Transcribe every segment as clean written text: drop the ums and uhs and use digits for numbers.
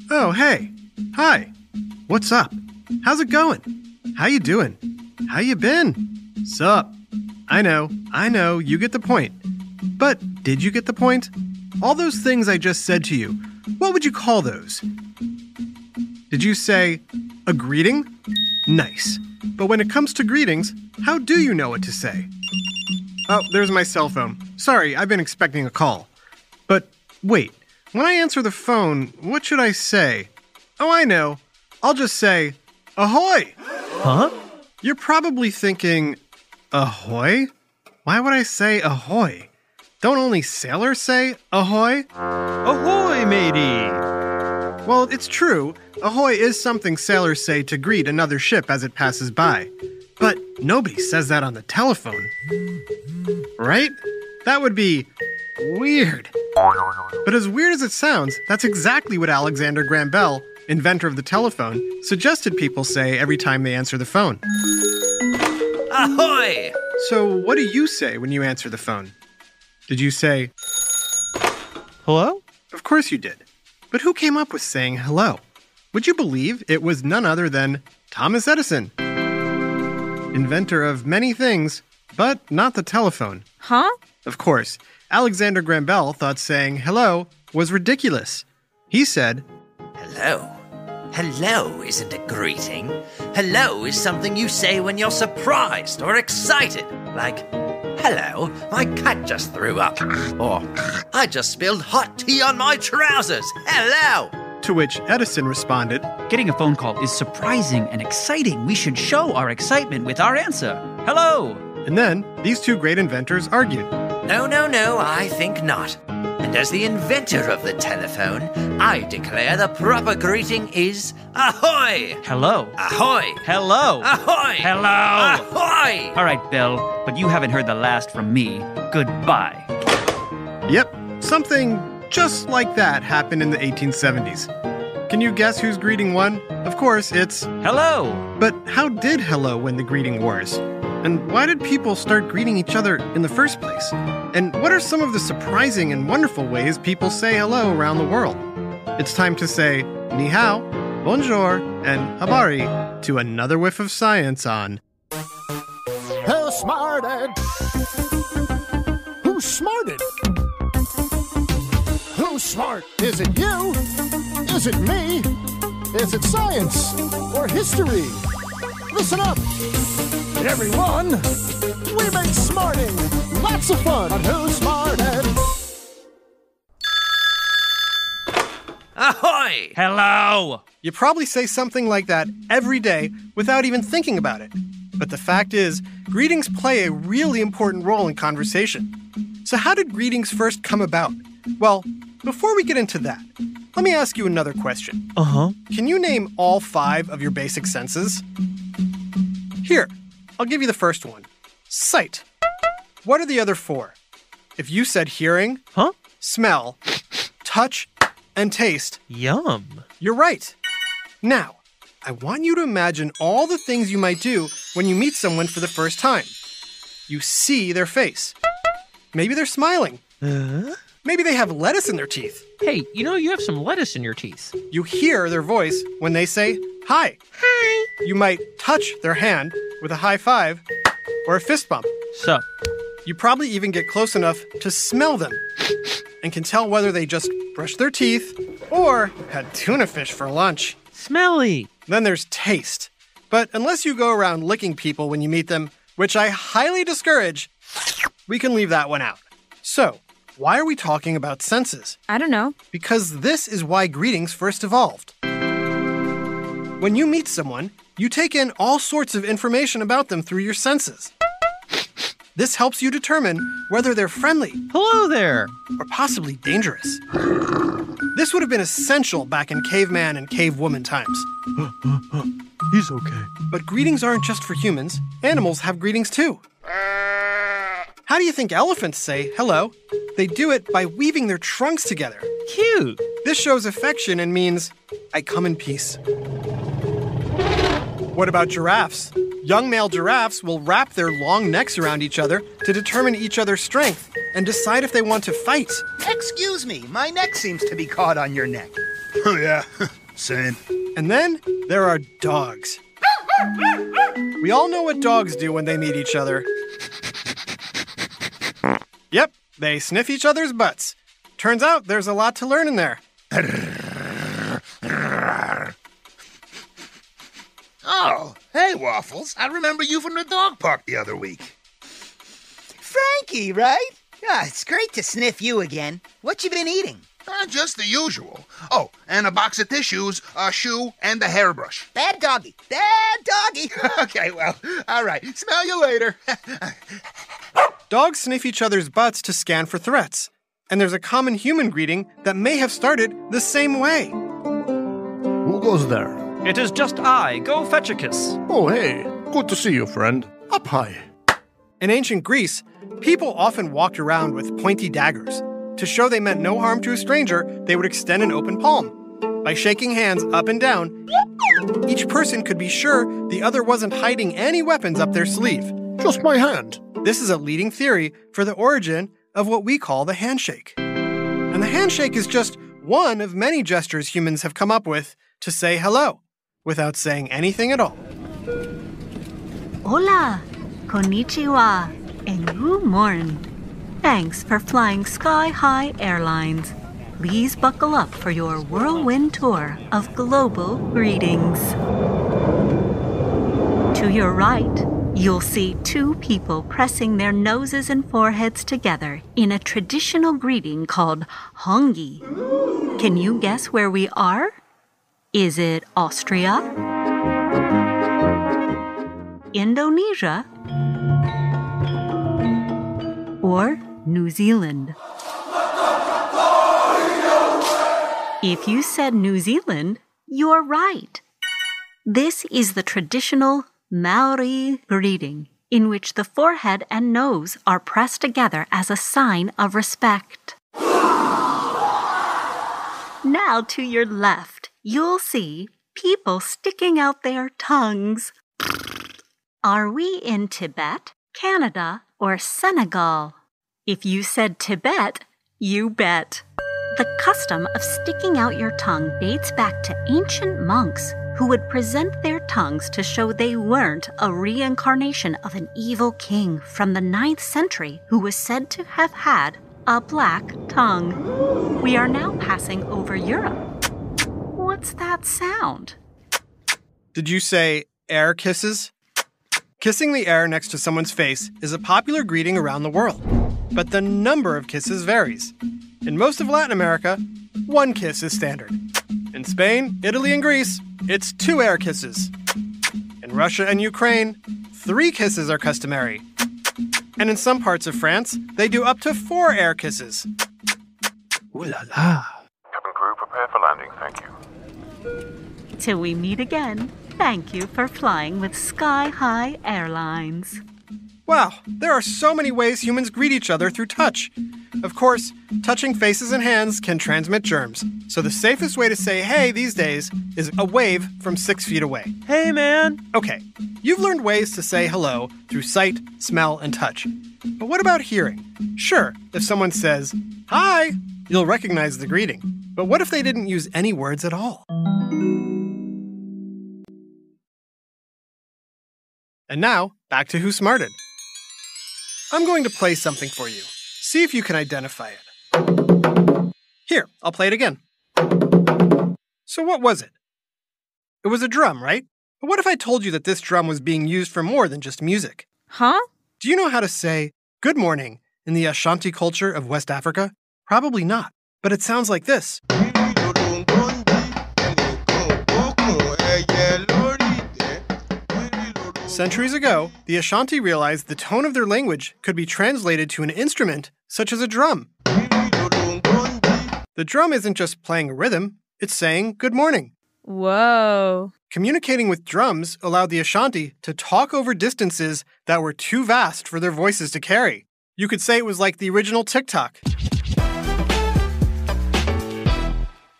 Oh, hey. Hi. What's up? How's it going? How you doing? How you been? Sup? I know, you get the point. But did you get the point? All those things I just said to you, what would you call those? Did you say a greeting? Nice. But when it comes to greetings, how do you know what to say? Oh, there's my cell phone. Sorry, I've been expecting a call. But wait, when I answer the phone, what should I say? Oh, I know. I'll just say, ahoy! Huh? You're probably thinking, ahoy? Why would I say ahoy? Don't only sailors say ahoy? Ahoy, matey! Well, it's true. Ahoy is something sailors say to greet another ship as it passes by. But nobody says that on the telephone. Right? That would be weird. But as weird as it sounds, that's exactly what Alexander Graham Bell, inventor of the telephone, suggested people say every time they answer the phone. Ahoy! So what do you say when you answer the phone? Did you say, Hello? Of course you did. But who came up with saying hello? Would you believe it was none other than Thomas Edison? Inventor of many things, but not the telephone. Huh? Of course, Alexander Graham Bell thought saying hello was ridiculous. He said, Hello. Hello isn't a greeting. Hello is something you say when you're surprised or excited. Like, hello, my cat just threw up. Or, I just spilled hot tea on my trousers. Hello. to which Edison responded, Getting a phone call is surprising and exciting. We should show our excitement with our answer. Hello. and then these two great inventors argued. No, I think not. And as the inventor of the telephone, I declare the proper greeting is ahoy! Hello. Ahoy! Hello. Ahoy! Hello. Ahoy! All right, Bill, but you haven't heard the last from me. Goodbye. Yep, something just like that happened in the 1870s. Can you guess whose greeting won? Of course, it's... Hello. But how did hello win the greeting wars? And why did people start greeting each other in the first place? And what are some of the surprising and wonderful ways people say hello around the world? It's time to say ni hao, bonjour, and habari to another whiff of science on Who smarted? Who's smarted? Who's smart? Is it you? Is it me? Is it science or history? Listen up, everyone. We make smarting lots of fun on Who Smarted. Ahoy! Hello. You probably say something like that every day without even thinking about it. But the fact is, greetings play a really important role in conversation. So how did greetings first come about? Well, before we get into that, let me ask you another question. Uh-huh. Can you name all 5 of your basic senses? Here, I'll give you the first one. Sight. What are the other 4? If you said hearing, Huh? smell, touch, and taste, Yum. you're right. Now, I want you to imagine all the things you might do when you meet someone for the first time. You see their face. Maybe they're smiling. Maybe they have lettuce in their teeth. Hey, you have some lettuce in your teeth. You hear their voice when they say hi. Hi. You might touch their hand with a high five or a fist bump. Sup? You probably even get close enough to smell them and can tell whether they just brushed their teeth or had tuna fish for lunch. Smelly. Then there's taste. But unless you go around licking people when you meet them, which I highly discourage, we can leave that one out. So, why are we talking about senses? I don't know. Because this is why greetings first evolved. When you meet someone, you take in all sorts of information about them through your senses. This helps you determine whether they're friendly Hello there. or possibly dangerous. This would have been essential back in caveman and cavewoman times. He's okay. But greetings aren't just for humans. Animals have greetings too. How do you think elephants say hello? They do it by weaving their trunks together. Cute. This shows affection and means, I come in peace. What about giraffes? Young male giraffes will wrap their long necks around each other to determine each other's strength and decide if they want to fight. Excuse me, my neck seems to be caught on your neck. Oh, yeah. Same. And then there are dogs. We all know what dogs do when they meet each other. Yep, they sniff each other's butts. Turns out there's a lot to learn in there. Oh, hey, Waffles. I remember you from the dog park the other week. Frankie, right? Yeah, it's great to sniff you again. What you been eating? Just the usual. Oh, and a box of tissues, a shoe, and a hairbrush. Bad doggy. Bad doggy. Okay, well, all right. Smell you later. Dogs sniff each other's butts to scan for threats. And there's a common human greeting that may have started the same way. Who goes there? It is just I, Go-Fetchicus. Oh, hey. Good to see you, friend. Up high. In ancient Greece, people often walked around with pointy daggers. To show they meant no harm to a stranger, they would extend an open palm. By shaking hands up and down, each person could be sure the other wasn't hiding any weapons up their sleeve. Just my hand. This is a leading theory for the origin of what we call the handshake. And the handshake is just one of many gestures humans have come up with to say hello, without saying anything at all. Hola, konnichiwa, and good morning. Thanks for flying Sky High Airlines. Please buckle up for your whirlwind tour of global greetings. To your right, you'll see two people pressing their noses and foreheads together in a traditional greeting called hongi. Can you guess where we are? Is it Austria? Indonesia? Or New Zealand? If you said New Zealand, you're right. This is the traditional Maori greeting, in which the forehead and nose are pressed together as a sign of respect. Now to your left, you'll see people sticking out their tongues. Are we in Tibet, Canada, or Senegal? If you said Tibet, you bet. The custom of sticking out your tongue dates back to ancient monks who would present their tongues to show they weren't a reincarnation of an evil king from the 9th century who was said to have had a black tongue. We are now passing over Europe. What's that sound? Did you say air kisses? Kissing the air next to someone's face is a popular greeting around the world, but the number of kisses varies. In most of Latin America, 1 kiss is standard. In Spain, Italy, and Greece, it's 2 air kisses. In Russia and Ukraine, 3 kisses are customary. And in some parts of France, they do up to 4 air kisses. Ooh la la. Cabin crew, prepare for landing, thank you. Till we meet again, thank you for flying with Sky High Airlines. Wow, there are so many ways humans greet each other through touch. Of course, touching faces and hands can transmit germs, so the safest way to say hey these days is a wave from 6 feet away. Hey, man. Okay, you've learned ways to say hello through sight, smell, and touch. But what about hearing? Sure, if someone says, hi, you'll recognize the greeting. But what if they didn't use any words at all? And now, back to Who Smarted. I'm going to play something for you. See if you can identify it. Here, I'll play it again. So what was it? It was a drum, right? But what if I told you that this drum was being used for more than just music? Huh? Do you know how to say good morning in the Ashanti culture of West Africa? Probably not, but it sounds like this. Centuries ago, the Ashanti realized the tone of their language could be translated to an instrument, such as a drum. The drum isn't just playing a rhythm, it's saying good morning. Whoa. Communicating with drums allowed the Ashanti to talk over distances that were too vast for their voices to carry. You could say it was like the original TikTok.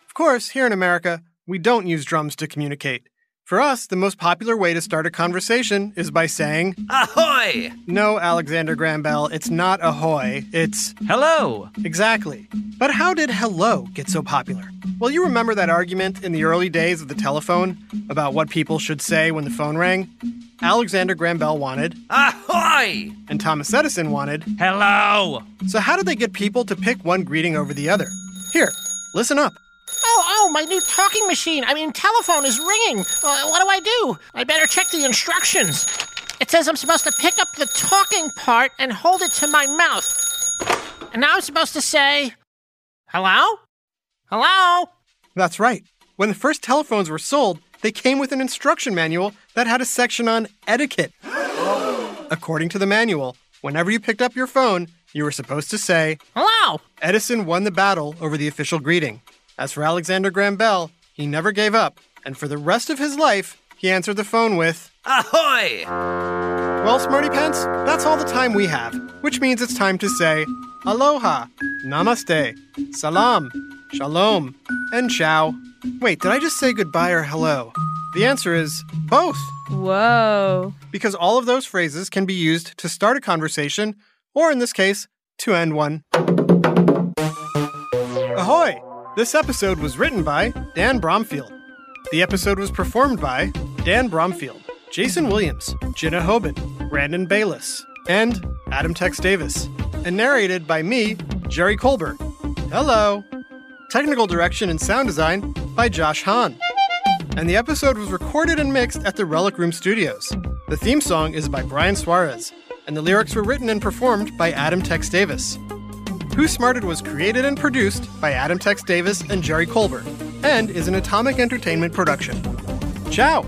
Of course, here in America, we don't use drums to communicate. For us, the most popular way to start a conversation is by saying, Ahoy! No, Alexander Graham Bell, it's not ahoy, it's... Hello! Exactly. But how did hello get so popular? Well, you remember that argument in the early days of the telephone about what people should say when the phone rang? Alexander Graham Bell wanted, Ahoy! And Thomas Edison wanted, Hello! So how did they get people to pick one greeting over the other? Here, listen up. Oh, my new talking machine, telephone is ringing. What do I do? I better check the instructions. It says I'm supposed to pick up the talking part and hold it to my mouth. And now I'm supposed to say, hello? Hello? That's right. When the first telephones were sold, they came with an instruction manual that had a section on etiquette. According to the manual, whenever you picked up your phone, you were supposed to say, hello! Edison won the battle over the official greeting. As for Alexander Graham Bell, he never gave up, and for the rest of his life, he answered the phone with, Ahoy! Well, Smarty Pants, that's all the time we have, which means it's time to say aloha, namaste, salam, shalom, and ciao. Wait, did I just say goodbye or hello? The answer is both. Whoa. Because all of those phrases can be used to start a conversation, or in this case, to end one. Ahoy! This episode was written by Dan Bromfield. The episode was performed by Dan Bromfield, Jason Williams, Jenna Hoban, Brandon Bayless, and Adam Tex Davis, and narrated by me, Jerry Colbert. Hello! Technical direction and sound design by Josh Hahn. And the episode was recorded and mixed at the Relic Room Studios. The theme song is by Brian Suarez, and the lyrics were written and performed by Adam Tex Davis. Who Smarted was created and produced by Adam Tex Davis and Jerry Colbert, and is an Atomic Entertainment production. Ciao!